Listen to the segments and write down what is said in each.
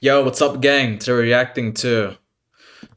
Yo, what's up, gang? To reacting to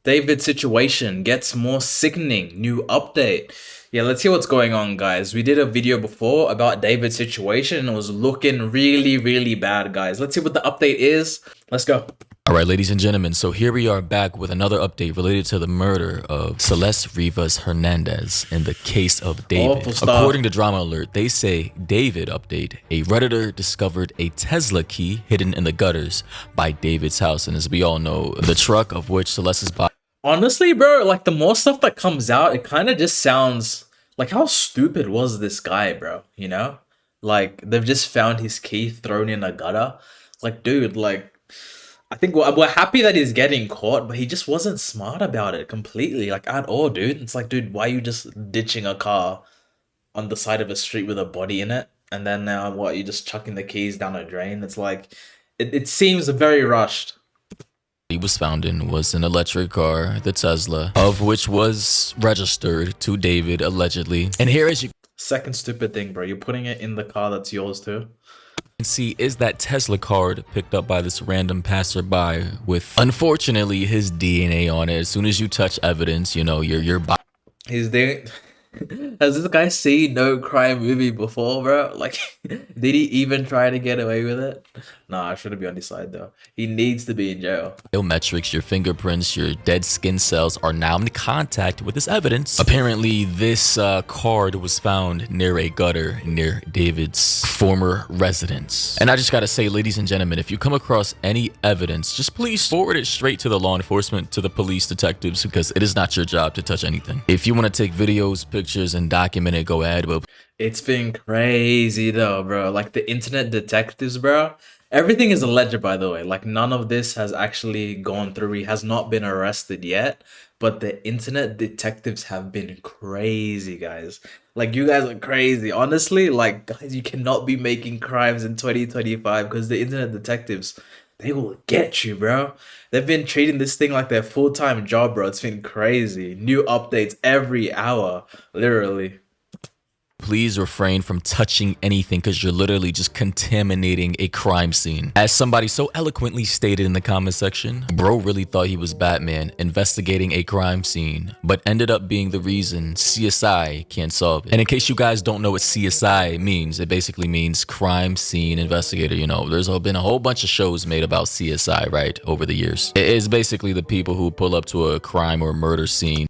David's situation gets more sickening. New update. Yeah, let's see what's going on, guys. We did a video before about David's situation and it was looking really, really bad, guys. Let's see what the update is. Let's go. All right, ladies and gentlemen, so here we are back with another update related to the murder of Celeste Rivas Hernandez in the case of David. Awful stuff. According to Drama Alert, they say David update, a Redditor discovered a Tesla key hidden in the gutters by David's house. And as we all know, the truck of which Celeste's body. Honestly, bro, like the more stuff that comes out, it kind of just sounds like how stupid was this guy, bro? You know? Like they've just found his key thrown in a gutter. Like, dude, like I think we're happy that he's getting caught, but he just wasn't smart about it completely, like at all, dude. It's like, dude, why are you just ditching a car on the side of a street with a body in it? And then now what, you're just chucking the keys down a drain? It's like, it seems very rushed. He was found in was an electric car, the Tesla, of which was registered to David allegedly. And here, as you Second stupid thing, bro, you're putting it in the car that's yours too. can see, is that Tesla card picked up by this random passerby with, unfortunately, his DNA on it. As soon as you touch evidence, you know, your body. He's doing. Has this guy seen no crime movie before, bro? Like, did he even try to get away with it? Nah, I shouldn't be on his side though. He needs to be in jail. Biometrics, your fingerprints, your dead skin cells are now in contact with this evidence. Apparently, this card was found near a gutter near David's former residence. And I just gotta say, ladies and gentlemen, if you come across any evidence, just please forward it straight to the law enforcement, to the police detectives, because it is not your job to touch anything. If you want to take videos, pictures, and document it, go ahead, but It's been crazy though, bro. Like the internet detectives, bro. Everything is alleged, by the way. Like none of this has actually gone through. He has not been arrested yet. But the internet detectives have been crazy, guys. Like you guys are crazy. Honestly, like guys, you cannot be making crimes in 2025 because the internet detectives, they will get you, bro. They've been treating this thing like their full-time job, bro. It's been crazy. New updates every hour, literally. please refrain from touching anything because you're literally just contaminating a crime scene. As somebody so eloquently stated in the comment section, bro really thought he was Batman investigating a crime scene, but ended up being the reason CSI can't solve it. And in case you guys don't know what CSI means, it basically means crime scene investigator. You know, there's been a whole bunch of shows made about CSI, right, over the years. It is basically the people who pull up to a crime or murder scene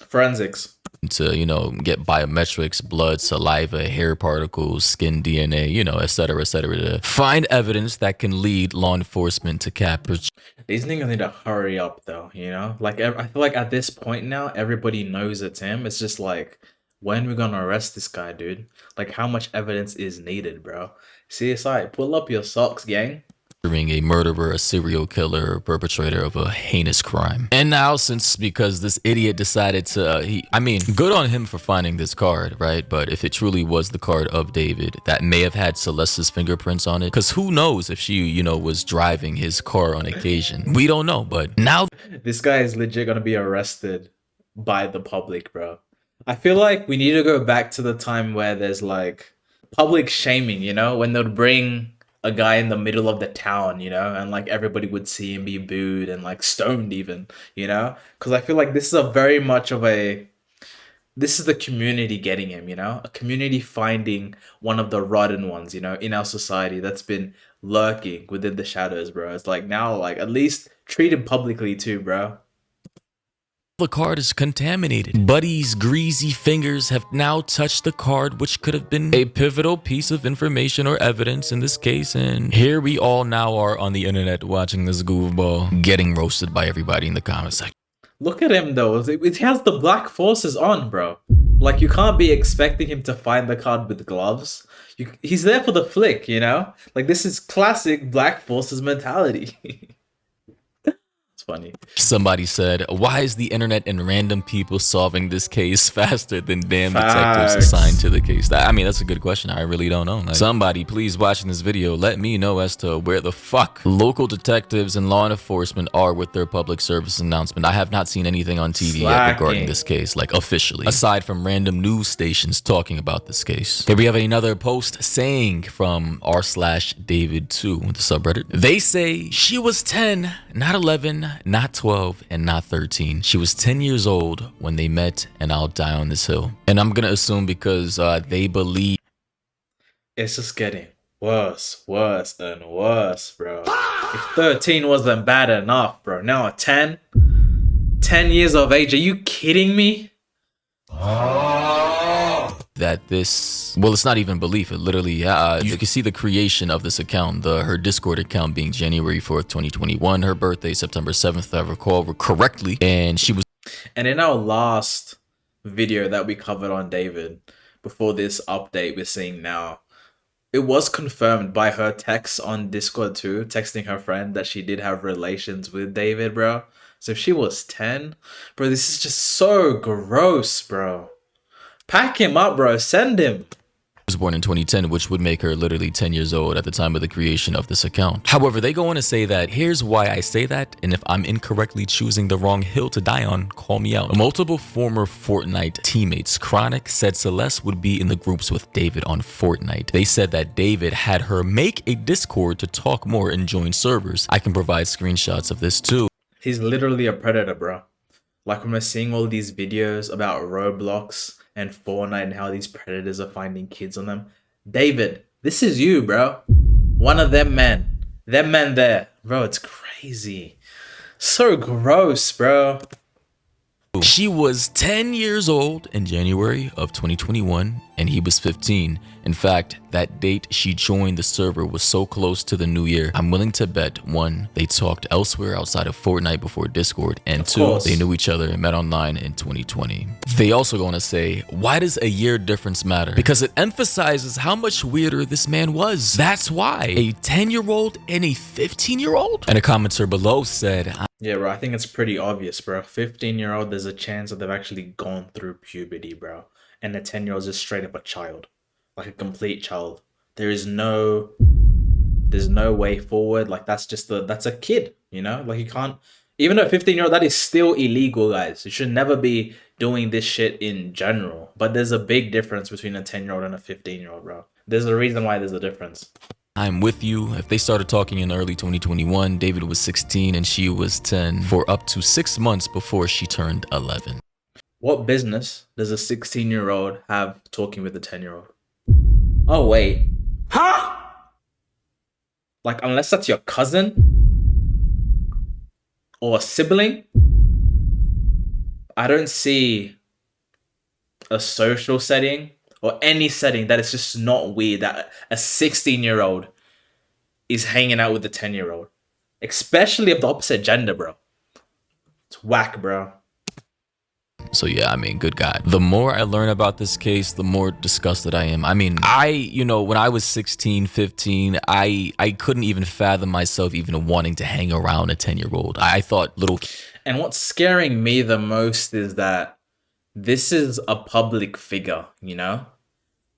Forensics. to, you know, get biometrics, blood, saliva, hair particles, skin DNA, you know, etc., etc., to find evidence that can lead law enforcement to capture. These niggas need to hurry up, though, you know? Like, I feel like at this point now, everybody knows it's him. It's just like, when we gonna arrest this guy, dude? Like, how much evidence is needed, bro? CSI, pull up your socks, gang. A murderer, a serial killer, or perpetrator of a heinous crime. And now, because this idiot decided to, I mean, good on him for finding this card, right? But if it truly was the card of David, that may have had Celeste's fingerprints on it, because who knows if she, you know, was driving his car on occasion. We don't know, but now this guy is legit gonna be arrested by the public, bro. I feel like we need to go back to the time where there's like public shaming, you know, when they'd bring a guy in the middle of the town, you know, and like everybody would see him be booed and like stoned even, you know, because I feel like this is a very much of a, this is the community getting him, you know, a community finding one of the rotten ones, you know, in our society that's been lurking within the shadows, bro. It's like now, like at least treat him publicly too, bro. the card is contaminated. Buddy's greasy fingers have now touched the card, which could have been a pivotal piece of information or evidence in this case. And here we all now are on the internet watching this goofball getting roasted by everybody in the comment section. Look at him though. It has the black forces on, bro. Like you can't be expecting him to find the card with gloves. He's there for the flick, you know? Like this is classic black forces mentality. It's funny. Somebody said, why is the internet and random people solving this case faster than damn detectives assigned to the case? I mean, that's a good question. I really don't know. Like, somebody, please, watching this video, let me know as to where the fuck local detectives and law enforcement are with their public service announcement. I have not seen anything on TV yet regarding this case, like officially, aside from random news stations talking about this case. Here we have another post saying from r/David2, the subreddit. They say she was 10, not 11, not 12, and not 13. She was 10 years old when they met, and I'll die on this hill. And I'm gonna assume because they believe it's just getting worse, and worse, bro. If 13 wasn't bad enough, bro, now 10 years of age, are you kidding me? that this, well, it's not even belief. It literally, you can see the creation of this account, her Discord account being January 4th, 2021, her birthday, September 7th, if I recall correctly. And she was. And in our last video that we covered on David, before this update we're seeing now, it was confirmed by her text on Discord too, texting her friend that she did have relations with David, bro. So if she was 10, bro, this is just so gross, bro. Pack him up, bro. Send him. Was born in 2010, which would make her literally 10 years old at the time of the creation of this account. However, they go on to say that, here's why I say that, and if I'm incorrectly choosing the wrong hill to die on, call me out. Multiple former Fortnite teammates, Chronic, said Celeste would be in the groups with David on Fortnite. They said that David had her make a Discord to talk more and join servers. I can provide screenshots of this too. He's literally a predator, bro. Like when we're seeing all these videos about Roblox and Fortnite and how these predators are finding kids on them. David, this is you, bro. One of them men. Them men there. Bro, it's crazy. So gross, bro. She was 10 years old in January of 2021, and he was 15. In fact, that date she joined the server was so close to the new year. I'm willing to bet, 1, they talked elsewhere outside of Fortnite before Discord, and 2, they knew each other and met online in 2020. They also go on to say, why does a year difference matter? Because it emphasizes how much weirder this man was. That's why. A 10-year-old and a 15-year-old? And a commenter below said, yeah, bro, I think it's pretty obvious, bro. 15-year-old, there's a chance that they've actually gone through puberty, bro. And the 10-year-old is just straight up a child. Like a complete child. There's no way forward. Like that's a kid, you know? Like you can't, even a 15-year-old, that is still illegal, guys. You should never be doing this shit in general. But there's a big difference between a 10-year-old and a 15-year-old, bro. There's a reason why there's a difference. I'm with you. If they started talking in early 2021, David was 16 and she was 10 for up to 6 months before she turned 11. What business does a 16-year-old have talking with a 10-year-old? Oh, wait. Huh? Like, unless that's your cousin or a sibling, I don't see a social setting or any setting that is just not weird that a 16-year-old is hanging out with a 10-year-old. Especially of the opposite gender, bro. It's whack, bro. So yeah, I mean, good God. The more I learn about this case, the more disgusted I am. I mean, when I was 16, 15, I couldn't even fathom myself even wanting to hang around a 10-year-old. I thought little... And what's scaring me the most is that this is a public figure, you know?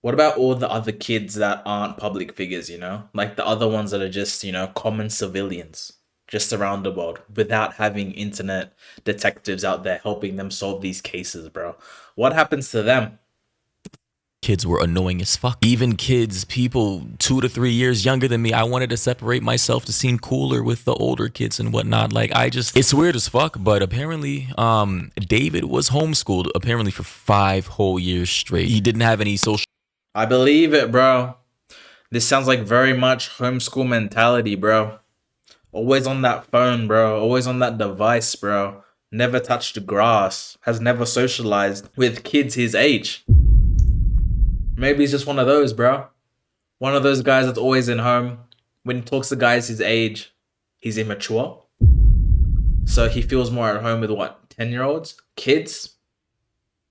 What about all the other kids that aren't public figures, you know? Like the other ones that are just, you know, common civilians just around the world without having internet detectives out there helping them solve these cases, bro. What happens to them? Kids were annoying as fuck. Even kids, people 2 to 3 years younger than me, I wanted to separate myself to seem cooler with the older kids and whatnot. Like, it's weird as fuck, but apparently, David was homeschooled apparently for 5 whole years straight. He didn't have any social... I believe it, bro. This sounds like very much homeschool mentality, bro. Always on that phone, bro. Always on that device, bro. Never touched the grass. Has never socialized with kids his age. Maybe he's just one of those, bro. One of those guys that's always in home. When he talks to guys his age, he's immature. So he feels more at home with what? 10-year-olds? Kids?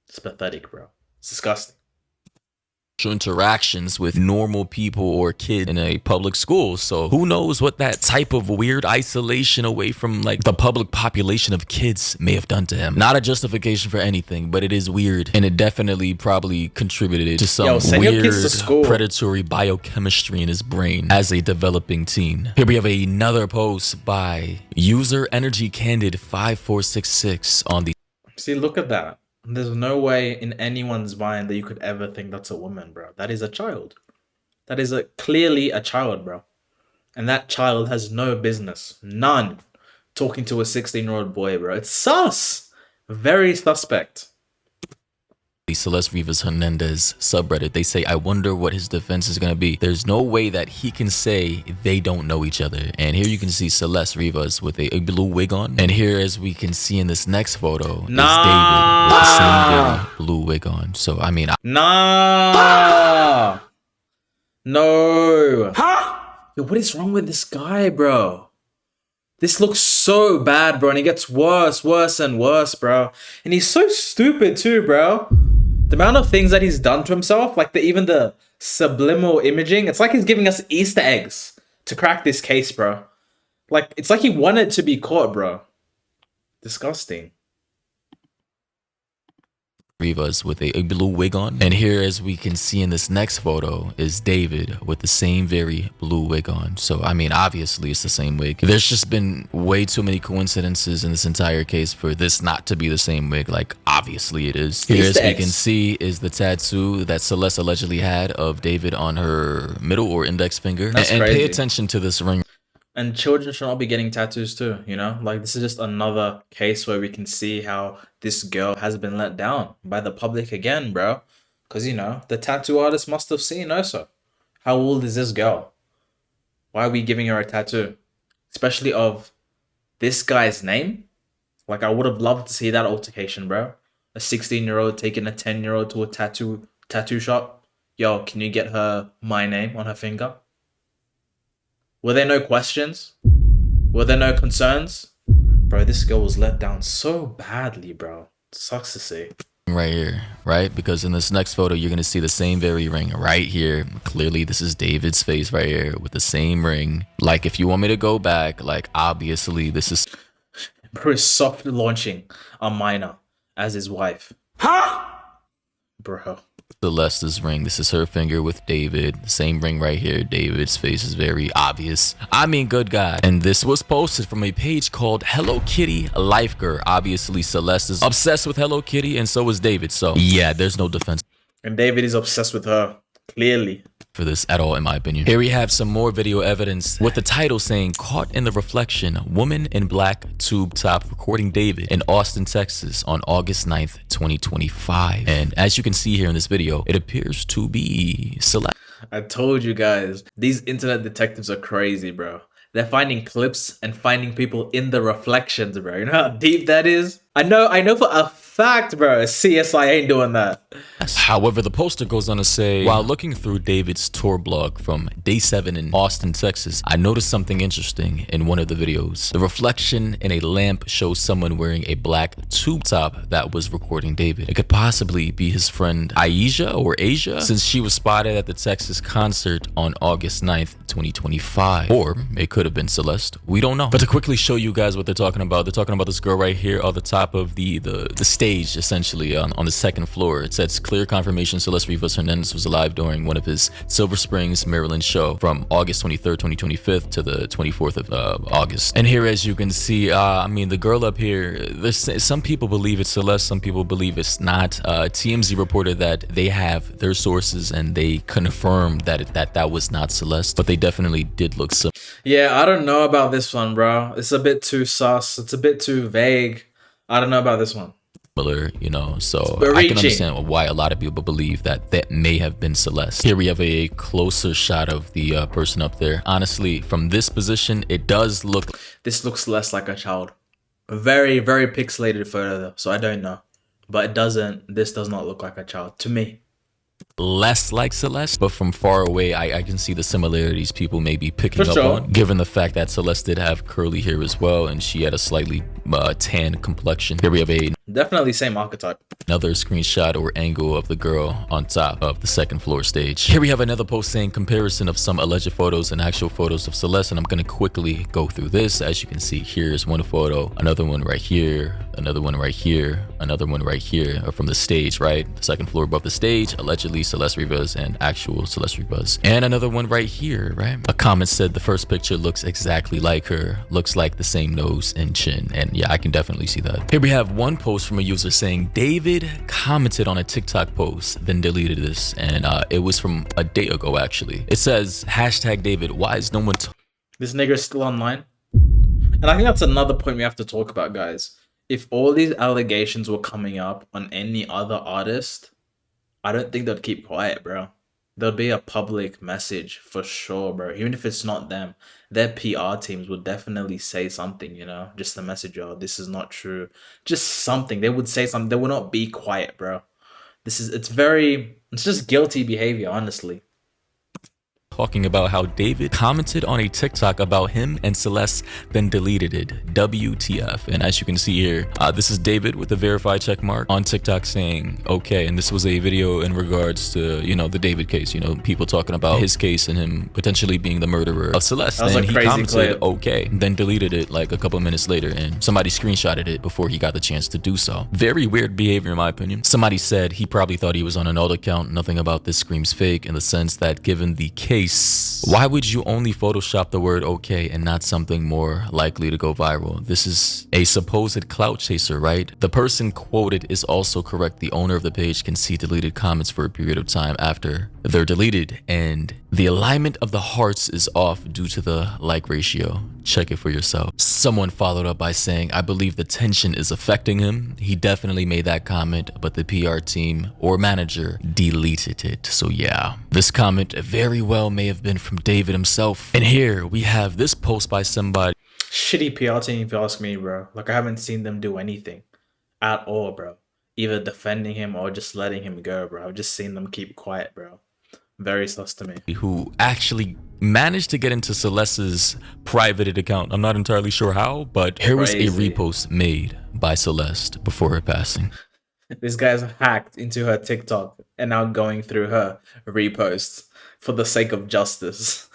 It's pathetic, bro. It's disgusting. interactions with normal people or kids in a public school. So who knows what that type of weird isolation away from like the public population of kids may have done to him. Not a justification for anything, but it is weird, and it definitely probably contributed to some weird predatory biochemistry in his brain as a developing teen. Here we have another post by user energy candid 5466 on the See, look at that. There's no way in anyone's mind that you could ever think that's a woman, bro. That is a child. That is clearly a child, bro. And that child has no business, none, talking to a 16-year-old boy, bro. It's sus. Very suspect. Celeste Rivas Hernandez subreddit. They say, I wonder what his defense is going to be. There's no way that he can say they don't know each other. And here you can see Celeste Rivas with a blue wig on. And here, as we can see in this next photo, is David with the same very blue wig on. So, I mean... Nah! No! Yo, what is wrong with this guy, bro? This looks so bad, bro. And it gets worse and worse, bro. And he's so stupid too, bro. The amount of things that he's done to himself, like even the subliminal imaging, it's like he's giving us Easter eggs to crack this case, bro. Like, it's like he wanted to be caught, bro. Disgusting. Rivas with a blue wig on. And here, as we can see in this next photo, is David with the same very blue wig on. So, I mean, obviously it's the same wig. There's just been way too many coincidences in this entire case for this not to be the same wig. Like, obviously it is. Here, as we can see, is the tattoo that Celeste allegedly had of David on her middle or index finger. And pay attention to this ring. And children should not be getting tattoos too, you know? Like, this is just another case where we can see how this girl has been let down by the public again, bro. Because, you know, the tattoo artist must have seen also. How old is this girl? Why are we giving her a tattoo? Especially of this guy's name? Like, I would have loved to see that altercation, bro. A 16-year-old taking a 10-year-old to a tattoo shop. Yo, can you get her my name on her finger? Were there no questions? Were there no concerns? Bro, this girl was let down so badly, bro. It sucks to see. Right here, right? Because in this next photo, you're going to see the same very ring right here. Clearly, this is David's face right here with the same ring. Like, if you want me to go back, like, obviously, this is... Bro is soft launching a minor as his wife. Huh? Bro. Celeste's ring. This is her finger with David. The same ring right here. David's face is very obvious. I mean, good God. And this was posted from a page called Hello Kitty Life Girl. Obviously, Celeste is obsessed with Hello Kitty, and so is David. So, yeah, there's no defense. And David is obsessed with her, clearly. For this at all, in my opinion. Here we have some more video evidence with the title saying, Caught in the Reflection, Woman in Black Tube Top Recording David in Austin, Texas on August 9th, 2025. And as you can see here in this video, it appears to be Celeste. I told you guys, these internet detectives are crazy, bro. They're finding clips and finding people in the reflections, bro. You know how deep that is? I know for a fact, bro, CSI ain't doing that. However, the poster goes on to say, while looking through David's tour blog from Day 7 in Austin, Texas, I noticed something interesting in one of the videos. The reflection in a lamp shows someone wearing a black tube top that was recording David. It could possibly be his friend Aisha or Asia, since she was spotted at the Texas concert on August 9th, 2025. Or it could have been Celeste. We don't know. But to quickly show you guys what they're talking about this girl right here on the top of the stage, essentially, on the second floor. It says, clear confirmation Celeste Rivas Hernandez was alive during one of his Silver Springs, Maryland show from August 23rd, 2025 to the 24th of August. And here, as you can see, I mean, the girl up here, there's some people believe it's Celeste, some people believe it's not. TMZ reported that they have their sources and they confirmed that was not Celeste, but they definitely did look similar. Yeah, I don't know about this one, bro. It's a bit too sus. It's a bit too vague. I don't know about this one. You know, so I can understand why a lot of people believe that may have been Celeste. Here we have a closer shot of the person up there. Honestly, from this position, it does look... This looks less like a child. A very, very pixelated photo though, so I don't know. But this does not look like a child to me. Less like Celeste, but from far away, I can see the similarities people may be picking up on, given the fact that Celeste did have curly hair as well, and she had a slightly tan complexion. Here we have a... Definitely same archetype. Another screenshot or angle of the girl on top of the second floor stage. Here we have another post saying comparison of some alleged photos and actual photos of Celeste, and I'm gonna quickly go through this. As you can see, here's one photo, another one right here, another one right here, another one right here from the stage, right? The second floor above the stage, allegedly Celeste Rivas and actual Celeste Rivas. And another one right here, right? A comment said the first picture looks exactly like her, looks like the same nose and chin. And yeah, I can definitely see that. Here we have one post from a user saying David commented on a TikTok post, then deleted this, and it was from a day ago actually. It says hashtag David, why is no one This nigger's still online. And I think that's another point we have to talk about, guys. If all these allegations were coming up on any other artist, I don't think they'd keep quiet, bro. There'll be a public message for sure, bro. Even if it's not them, their PR teams would definitely say something, you know? Just a message, oh, this is not true. Just something. They would say something. They would not be quiet, bro. It's just guilty behavior, honestly. talking about how David commented on a TikTok about him and Celeste, then deleted it. WTF. And as you can see here, this is David with the verified check mark on TikTok saying, okay. And this was a video in regards to, you know, the David case, you know, people talking about his case and him potentially being the murderer of Celeste. That was and a he crazy commented, clip. okay, then deleted it like a couple minutes later, and somebody screenshotted it before he got the chance to do so. Very weird behavior in my opinion. Somebody said he probably thought he was on an old account. Nothing about this screams fake, in the sense that given the case, why would you only Photoshop the word okay and not something more likely to go viral? This is a supposed clout chaser, right? The person quoted is also correct. The owner of the page can see deleted comments for a period of time after they're deleted, and the alignment of the hearts is off due to the like ratio. Check it for yourself. Someone followed up by saying, I believe the tension is affecting him. He definitely made that comment, but the PR team or manager deleted it. So yeah, this comment very well may have been from David himself. And here we have this post by somebody. Shitty PR team, if you ask me, bro. Like, I haven't seen them do anything at all, bro. Either defending him or just letting him go, bro. I've just seen them keep quiet, bro. Very sus to me. Who actually managed to get into Celeste's privated account. I'm not entirely sure how, but here was a repost made by Celeste before her passing. This guy's hacked into her TikTok and now going through her reposts for the sake of justice.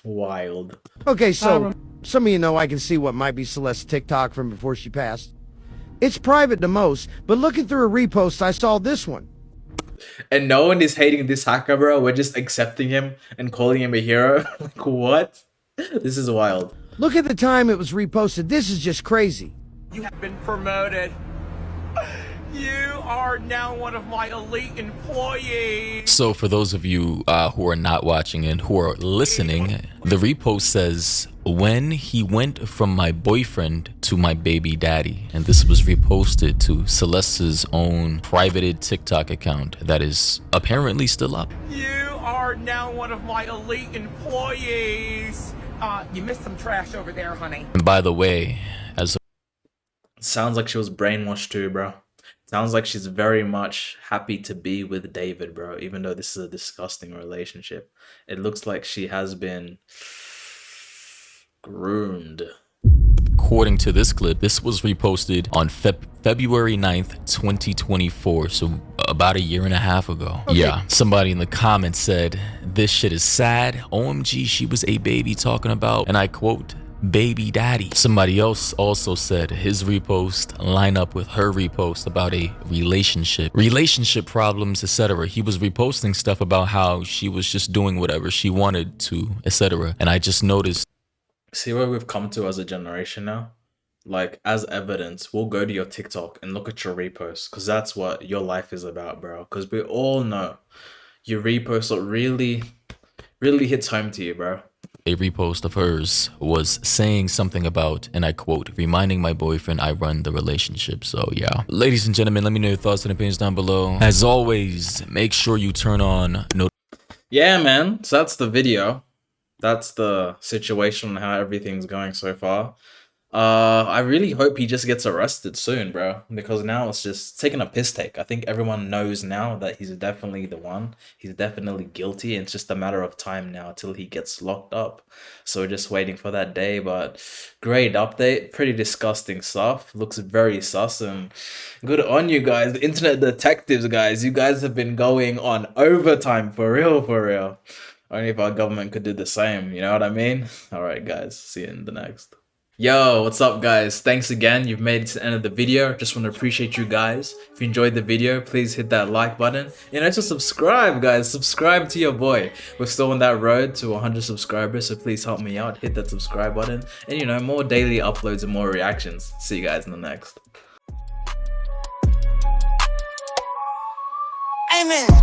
Wild. Okay, so some of you know I can see what might be Celeste's TikTok from before she passed. It's private to most, but looking through her reposts, I saw this one. And no one is hating this hacker, bro. We're just accepting him and calling him a hero. Like, what? This is wild. Look at the time it was reposted. This is just crazy. You have been promoted. You are now one of my elite employees. So for those of you who are not watching and who are listening, the repost says, when he went from my boyfriend to my baby daddy. And this was reposted to Celeste's own privated TikTok account that is apparently still up. You are now one of my elite employees. You missed some trash over there, honey. And by the way, as sounds like she was brainwashed too, bro. Sounds like she's very much happy to be with David, bro, even though this is a disgusting relationship. It looks like she has been groomed. according to this clip, this was reposted on February 9th, 2024, so about a year and a half ago. Okay. Yeah, somebody in the comments said, this shit is sad. OMG, she was a baby talking about, and I quote, baby daddy. Somebody else also said his repost line up with her repost about a relationship problems, etc. He was reposting stuff about how she was just doing whatever she wanted to, etc. And I just noticed. See where we've come to as a generation now? Like, as evidence, we'll go to your TikTok and look at your reposts, because that's what your life is about, bro. Because we all know your repost really hits home to you, bro. A repost of hers was saying something about, and I quote, reminding my boyfriend I run the relationship. So yeah, ladies and gentlemen, let me know your thoughts and opinions down below. As always, make sure you turn on yeah, man. So that's the video. That's the situation and how everything's going so far. I really hope he just gets arrested soon, bro, because now it's just taking a piss take. I think everyone knows now that he's definitely the one. He's definitely guilty, and it's just a matter of time now till he gets locked up. So we're just waiting for that day, but great update. Pretty disgusting stuff. Looks very sus, and good on you guys. The internet detectives, guys. You guys have been going on overtime for real, for real. Only if our government could do the same, you know what I mean? Alright guys, see you in the next. Yo, what's up guys? Thanks again, you've made it to the end of the video. Just want to appreciate you guys. If you enjoyed the video, please hit that like button. And also subscribe guys, subscribe to your boy. We're still on that road to 100 subscribers, so please help me out. Hit that subscribe button. And you know, more daily uploads and more reactions. See you guys in the next. Amen.